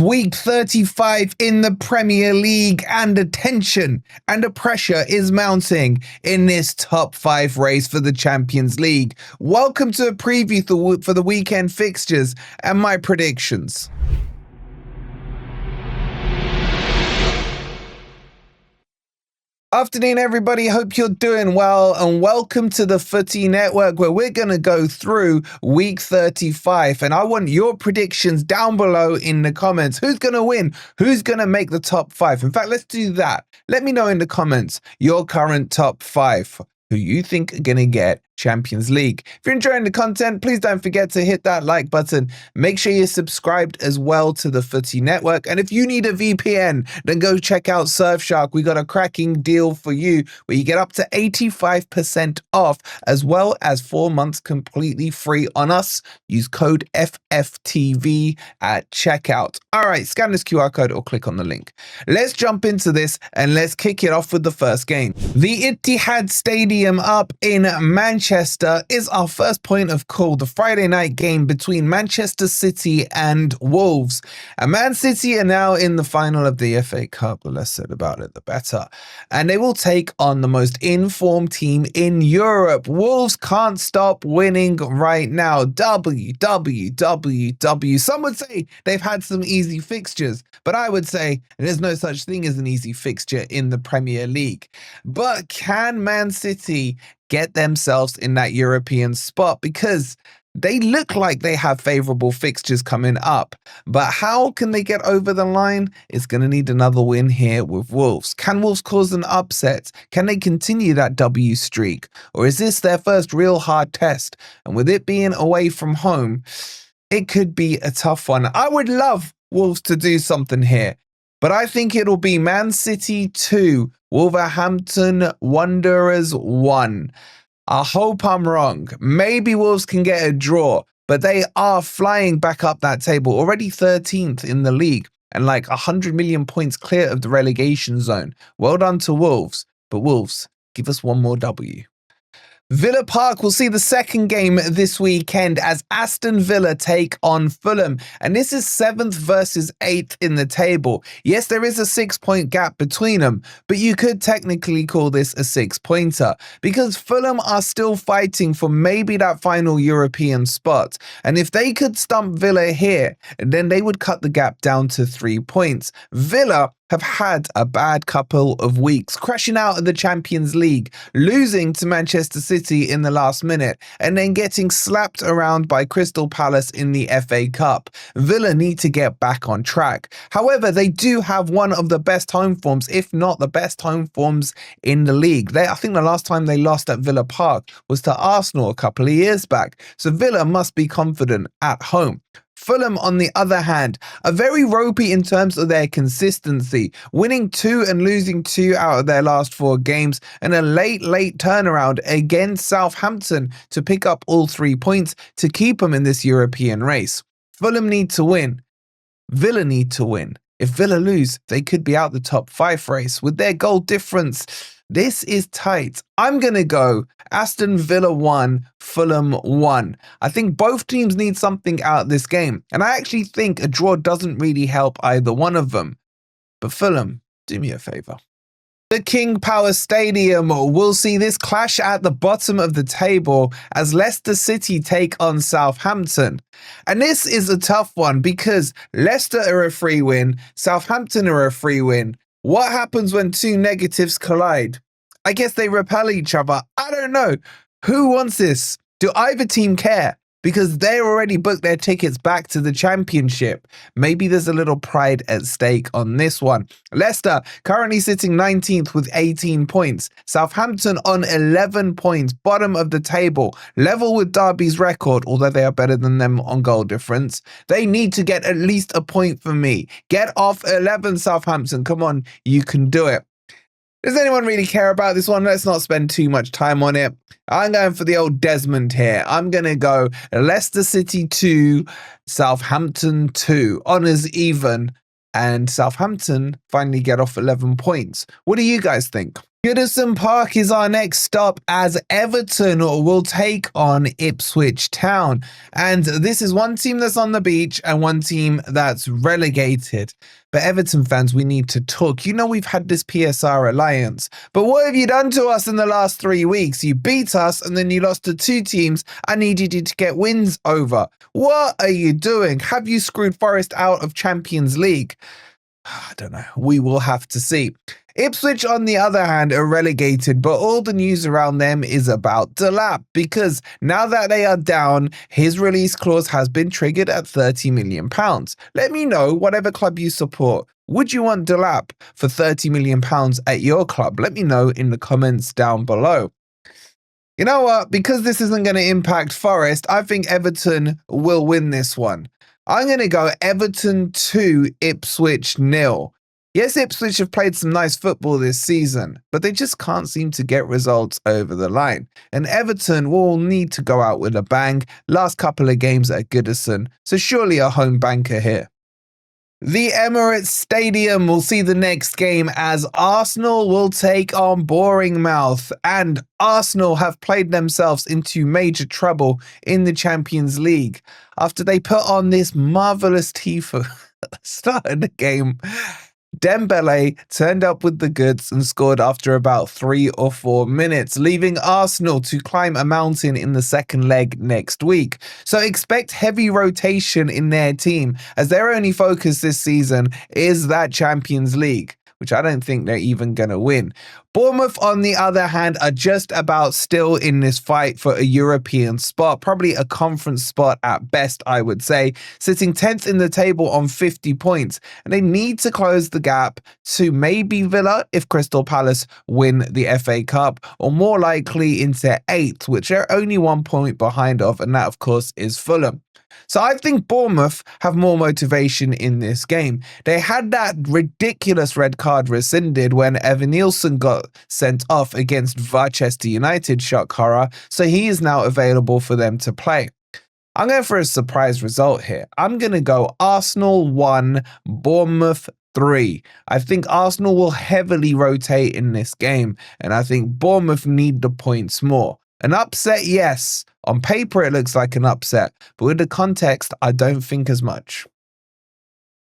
Week 35 in the Premier League, and the tension and the pressure is mounting in this top 5 race for the Champions League. Welcome to a preview for the weekend fixtures and my predictions. Afternoon, everybody. Hope you're doing well, and welcome to the Footy Network, where we're going to go through week 35. And I want your predictions down below in the comments. Who's going to win? Who's going to make the top 5? In fact, let's do that. Let me know in the comments your current top 5. Who you think are going to get Champions League. If you're enjoying the content, please don't forget to hit that like button. Make sure you're subscribed as well to the Footy Network. And if you need a VPN, then go check out Surfshark. We got a cracking deal for you where you get up to 85% off, as well as 4 months completely free on us. Use code FFTV at checkout. All right, scan this QR code or click on the link. Let's jump into this and let's kick it off with the first game. The Etihad Stadium up in Manchester is our first point of call, the Friday night game between Manchester City and Wolves. And Man City are now in the final of the FA Cup. The less said about it, the better. And they will take on the most informed team in Europe. Wolves can't stop winning right now. W. Some would say they've had some easy fixtures, but I would say there's no such thing as an easy fixture in the Premier League. But can Man City get themselves in that European spot? Because they look like they have favourable fixtures coming up. But how can they get over the line? It's going to need another win here with Wolves. Can Wolves cause an upset? Can they continue that W streak? Or is this their first real hard test? And with it being away from home, it could be a tough one. I would love Wolves to do something here, but I think it'll be Man City 2, Wolverhampton Wanderers 1. I hope I'm wrong. Maybe Wolves can get a draw, but they are flying back up that table, already 13th in the league and like 100 million points clear of the relegation zone. Well done to Wolves, but Wolves, give us one more W. Villa Park will see the second game this weekend as Aston Villa take on Fulham. And this is 7th versus 8th in the table. Yes, there is a 6-point gap between them, but you could technically call this a 6-pointer because Fulham are still fighting for maybe that final European spot. And if they could stump Villa here, then they would cut the gap down to 3 points. Villa have had a bad couple of weeks, crashing out of the Champions League, losing to Manchester City in the last minute, and then getting slapped around by Crystal Palace in the FA Cup. Villa need to get back on track. However, they do have one of the best home forms, if not the best home forms in the league. I think the last time they lost at Villa Park was to Arsenal a couple of years back. So Villa must be confident at home. Fulham, on the other hand, are very ropey in terms of their consistency, winning 2 and losing 2 out of their last 4 games, and a late turnaround against Southampton to pick up all 3 points to keep them in this European race. Fulham need to win. Villa need to win. If Villa lose, they could be out the top 5 race. With their goal difference, this is tight. I'm going to go Aston Villa 1, Fulham 1. I think both teams need something out of this game. And I actually think a draw doesn't really help either one of them. But Fulham, do me a favour. The King Power Stadium will see this clash at the bottom of the table as Leicester City take on Southampton. And this is a tough one because Leicester are a free win, Southampton are a free win. What happens when 2 negatives collide? I guess they repel each other. I don't know. Who wants this? Do either team care? Because they already booked their tickets back to the Championship. Maybe there's a little pride at stake on this one. Leicester currently sitting 19th with 18 points. Southampton on 11 points, bottom of the table, level with Derby's record, although they are better than them on goal difference. They need to get at least a point for me. Get off 11, Southampton. Come on, you can do it. Does anyone really care about this one? Let's not spend too much time on it. I'm going for the old Desmond here. I'm going to go Leicester City 2, Southampton 2. Honours even. And Southampton finally get off 11 points. What do you guys think? Goodison Park is our next stop as Everton will take on Ipswich Town. And this is one team that's on the beach and one team that's relegated. But Everton fans, we need to talk. You know we've had this PSR alliance. But what have you done to us in the last 3 weeks? You beat us and then you lost to 2 teams I needed you to get wins over. What are you doing? Have you screwed Forest out of Champions League? I don't know. We will have to see. Ipswich, on the other hand, are relegated, but all the news around them is about Delap because now that they are down, his release clause has been triggered at £30 million. Let me know, whatever club you support, would you want Delap for £30 million at your club? Let me know in the comments down below. You know what? Because this isn't going to impact Forest, I think Everton will win this one. I'm going to go Everton 2, Ipswich 0. Yes, Ipswich have played some nice football this season, but they just can't seem to get results over the line. And Everton will need to go out with a bang. Last couple of games at Goodison, so surely a home banker here. The Emirates Stadium will see the next game as Arsenal will take on Bournemouth, and Arsenal have played themselves into major trouble in the Champions League after they put on this marvellous tifo start of the game. Dembele turned up with the goods and scored after about 3 or 4 minutes, leaving Arsenal to climb a mountain in the second leg next week. So expect heavy rotation in their team, as their only focus this season is that Champions League, which I don't think they're even going to win. Bournemouth, on the other hand, are just about still in this fight for a European spot, probably a conference spot at best, I would say, sitting 10th in the table on 50 points. And they need to close the gap to maybe Villa if Crystal Palace win the FA Cup, or more likely into 8th, which they're only 1 point behind of, and that, of course, is Fulham. So I think Bournemouth have more motivation in this game. They had that ridiculous red card rescinded when Evan Nielsen got sent off against Manchester United, shock horror, so he is now available for them to play. I'm going for a surprise result here. I'm going to go Arsenal 1, Bournemouth 3. I think Arsenal will heavily rotate in this game, and I think Bournemouth need the points more. An upset, yes. On paper, it looks like an upset, but with the context, I don't think as much.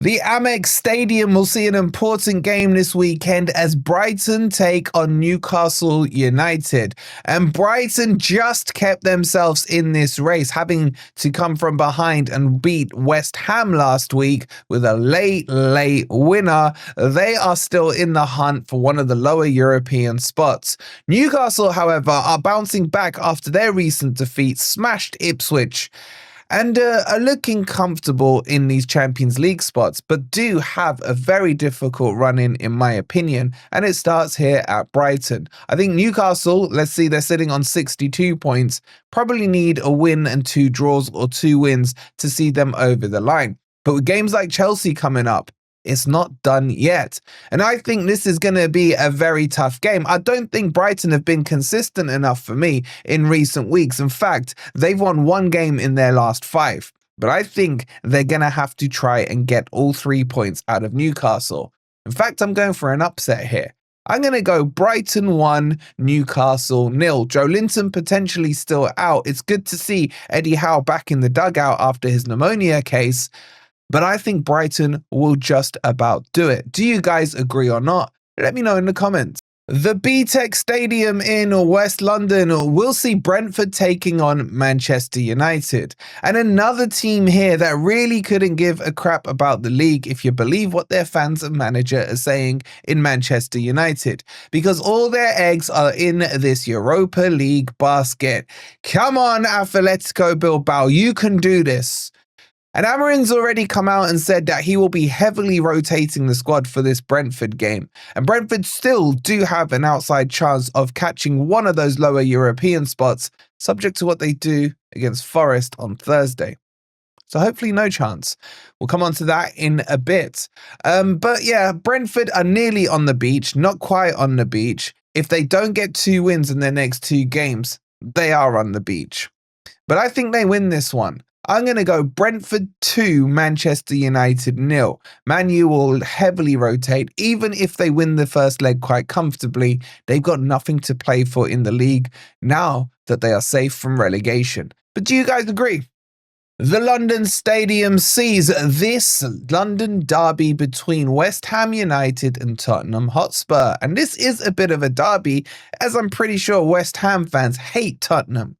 The Amex Stadium will see an important game this weekend as Brighton take on Newcastle United. And Brighton just kept themselves in this race, having to come from behind and beat West Ham last week with a late winner. They are still in the hunt for one of the lower European spots. Newcastle, however, are bouncing back after their recent defeat, smashed Ipswich, and are looking comfortable in these Champions League spots, but do have a very difficult run-in my opinion, and it starts here at Brighton. I think Newcastle, let's see, they're sitting on 62 points, probably need a win and 2 draws or 2 wins to see them over the line. But with games like Chelsea coming up, it's not done yet. And I think this is going to be a very tough game. I don't think Brighton have been consistent enough for me in recent weeks. In fact, they've won 1 game in their last 5. But I think they're going to have to try and get all 3 points out of Newcastle. In fact, I'm going for an upset here. I'm going to go Brighton 1, Newcastle 0. Joe Linton potentially still out. It's good to see Eddie Howe back in the dugout after his pneumonia case, but I think Brighton will just about do it. Do you guys agree or not? Let me know in the comments. The BTEC Stadium in West London will see Brentford taking on Manchester United. And another team here that really couldn't give a crap about the league, if you believe what their fans and manager are saying, in Manchester United. Because all their eggs are in this Europa League basket. Come on, Atletico Bilbao, you can do this. And Amorim's already come out and said that he will be heavily rotating the squad for this Brentford game. And Brentford still do have an outside chance of catching one of those lower European spots, subject to what they do against Forest on Thursday. So hopefully no chance. We'll come on to that in a bit. But yeah, Brentford are nearly on the beach, not quite on the beach. If they don't get 2 wins in their next 2 games, they are on the beach. But I think they win this one. I'm going to go Brentford 2, Manchester United 0. Man U will heavily rotate. Even if they win the first leg quite comfortably, they've got nothing to play for in the league now that they are safe from relegation. But do you guys agree? The London Stadium sees this London derby between West Ham United and Tottenham Hotspur. And this is a bit of a derby, as I'm pretty sure West Ham fans hate Tottenham.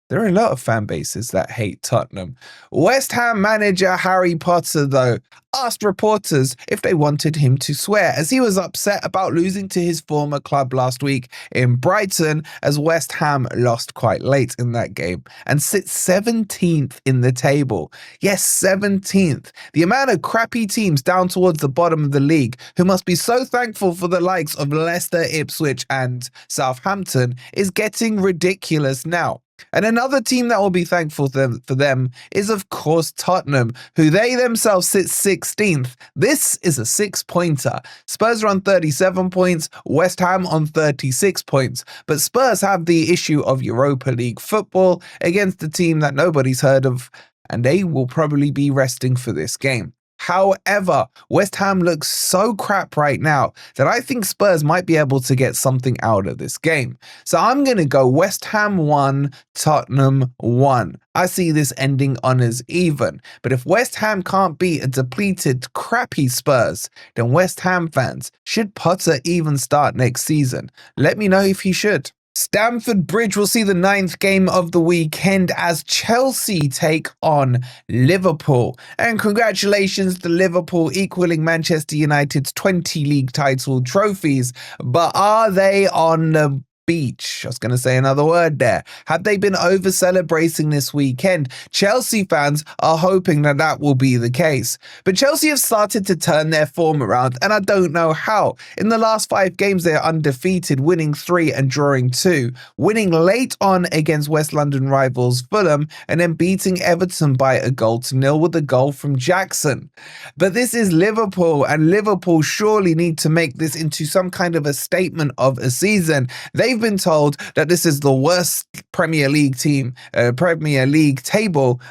There are a lot of fan bases that hate Tottenham. West Ham manager Harry Potter, though, asked reporters if they wanted him to swear, as he was upset about losing to his former club last week in Brighton, as West Ham lost quite late in that game and sits 17th in the table. Yes, 17th. The amount of crappy teams down towards the bottom of the league who must be so thankful for the likes of Leicester, Ipswich and Southampton is getting ridiculous now. And another team that will be thankful for them is, of course, Tottenham, who they themselves sit 16th. This is a 6-pointer. Spurs are on 37 points, West Ham on 36 points. But Spurs have the issue of Europa League football against a team that nobody's heard of, and they will probably be resting for this game. However, West Ham looks so crap right now that I think Spurs might be able to get something out of this game. So I'm going to go West Ham 1, Tottenham 1. I see this ending on as even. But if West Ham can't beat a depleted, crappy Spurs, then West Ham fans, should Potter even start next season? Let me know if he should. Stamford Bridge will see the 9th game of the weekend as Chelsea take on Liverpool. And congratulations to Liverpool equaling Manchester United's 20 league title trophies. But are they on the beach? I was going to say another word there. Have they been over celebrating this weekend? Chelsea fans are hoping that that will be the case. But Chelsea have started to turn their form around, and I don't know how. In the last 5 games, they're undefeated, winning 3 and drawing 2, winning late on against West London rivals Fulham, and then beating Everton by 1-0 with a goal from Jackson. But this is Liverpool, and Liverpool surely need to make this into some kind of a statement of a season. They've been told that this is the worst Premier League table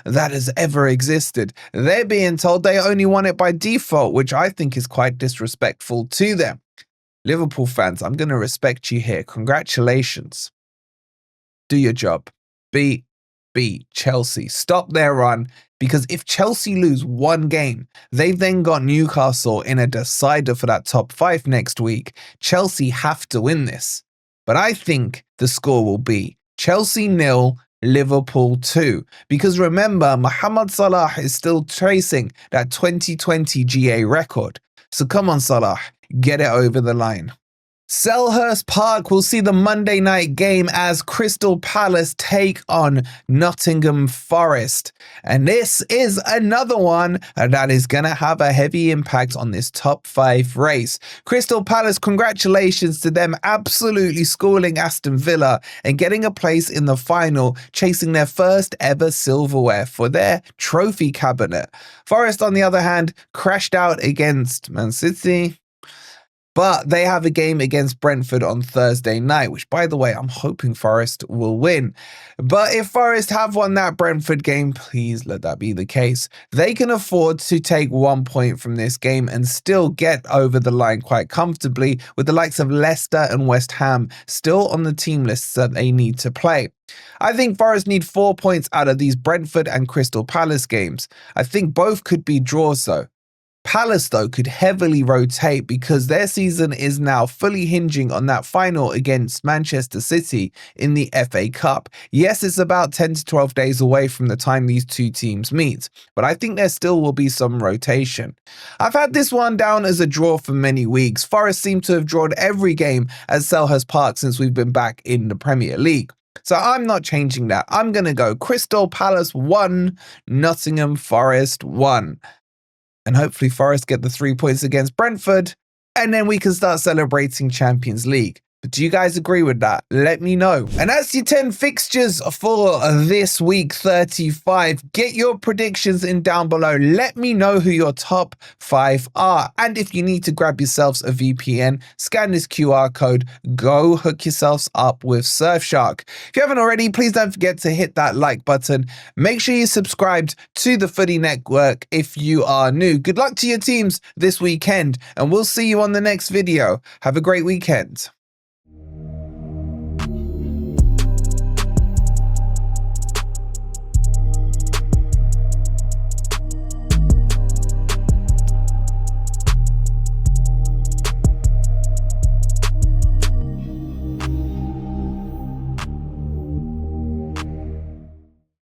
that has ever existed. They're being told they only won it by default, which I think is quite disrespectful to them. Liverpool fans, I'm going to respect you here. Congratulations. Do your job. Beat Chelsea. Stop their run, because if Chelsea lose one game, they've then got Newcastle in a decider for that top 5 next week. Chelsea have to win this. But I think the score will be Chelsea 0, Liverpool 2. Because remember, Mohamed Salah is still chasing that 2020 GA record. So come on, Salah, get it over the line. Selhurst Park will see the Monday night game as Crystal Palace take on Nottingham Forest. And this is another one that is going to have a heavy impact on this top 5 race. Crystal Palace, congratulations to them absolutely schooling Aston Villa and getting a place in the final, chasing their first ever silverware for their trophy cabinet. Forest, on the other hand, crashed out against Man City. But they have a game against Brentford on Thursday night, which, by the way, I'm hoping Forest will win. But if Forest have won that Brentford game, please let that be the case. They can afford to take 1 point from this game and still get over the line quite comfortably, with the likes of Leicester and West Ham still on the team lists that they need to play. I think Forest need 4 points out of these Brentford and Crystal Palace games. I think both could be draws, though. Palace, though, could heavily rotate because their season is now fully hinging on that final against Manchester City in the FA Cup. Yes, it's about 10 to 12 days away from the time these two teams meet, but I think there still will be some rotation. I've had this one down as a draw for many weeks. Forest seem to have drawn every game at Selhurst Park since we've been back in the Premier League. So I'm not changing that. I'm going to go Crystal Palace 1, Nottingham Forest 1. And hopefully Forest get the 3 points against Brentford, and then we can start celebrating Champions League. But do you guys agree with that? Let me know. And that's your 10 fixtures for this week 35. Get your predictions in down below. Let me know who your top 5 are. And if you need to grab yourselves a VPN, scan this QR code, go hook yourselves up with Surfshark. If you haven't already, please don't forget to hit that like button. Make sure you're subscribed to the Footy Network if you are new. Good luck to your teams this weekend, and we'll see you on the next video. Have a great weekend.